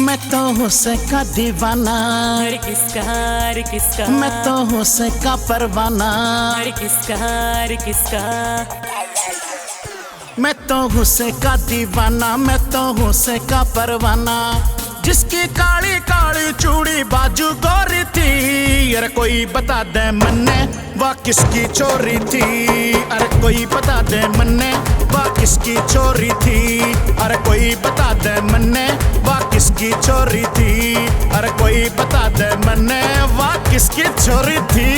मैं तो हुस्न का दीवाना, किसका मैं तो हुस्न का परवाना, किसका मैं तो हुस्न का दीवाना, मैं तो हुस्न का परवाना। जिसकी काली काली चूड़ी बाजू गोरी थी, अरे कोई बता दे मन्ने वह किसकी चोरी थी। अरे कोई बता दे मन्ने वह किसकी चोरी थी। अरे कोई बता दे मन्ने वह किसकी चोरी थी। अरे कोई बता दे मन्ने वह किसकी चोरी थी।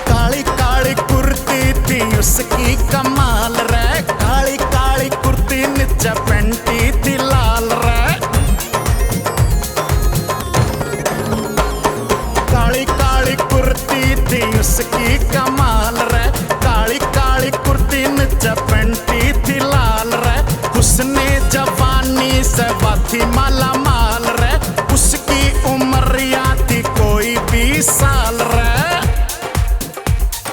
काली काली कुर्ती थी उसकी कमाल रे, काली काली कुर्ती नीचे पेंटी थी लाल रे। काली काली कुर्ती थी उसकी कमाल रे, काली काली कुर्ती नीचे पेंटी थी लाल रे। उसने जवानी से बाथी माला माल रे, उसकी उम्र थी कोई 20 साल रे।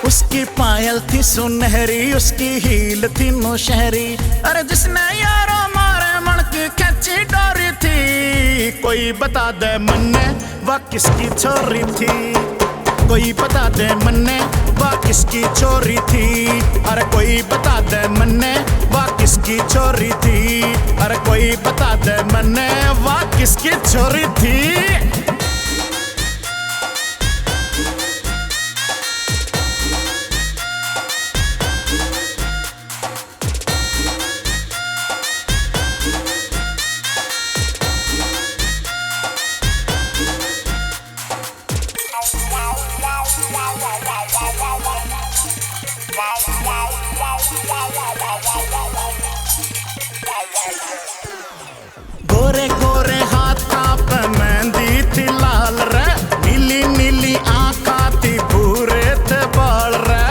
उसकी पायल थी सुनहरी, उसकी हील थी नौशहरी। अरे जिसने यारो मारे मन की खींची डोरी थी। कोई बता दे मन्ने वह किसकी चोरी थी। कोई बता दे मन्ने वह किसकी चोरी थी। अरे कोई बता दे मन्ने वह किसकी चोरी थी। अरे कोई बता दे मन्ने वह किसकी चोरी थी। गोरे गोरे हाथों पे मेहंदी थी लाल रे, नीली नीली आंखों थी भूरे थे बाल रे।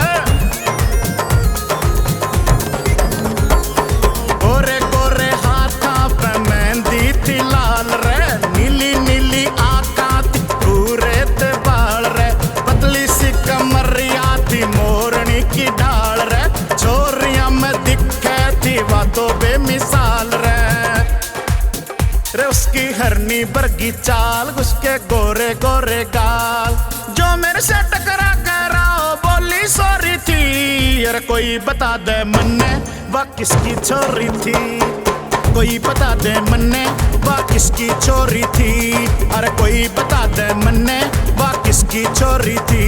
गोरे गोरे हाथों पे मेहंदी थी लाल रे, नीली नीली आंखों थी भूरे थे बाल रे। पतली सी कमरिया थी मोरनी की डाल रे, छोरियां में दिखे थी बातों बेमिसाल रे। रे उसकी हरनी बरगी चाल, उसके गोरे गोरे गाल, जो मेरे से टकरा कर बोली सॉरी थी। अरे कोई बता दे मन्ने वह किसकी चोरी थी। कोई बता दे मन्ने वह किसकी चोरी थी। अरे कोई बता दे मन्ने वह किसकी चोरी थी।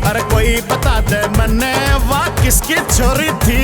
अरे कोई बता दे मन्ने वह किसकी चोरी थी।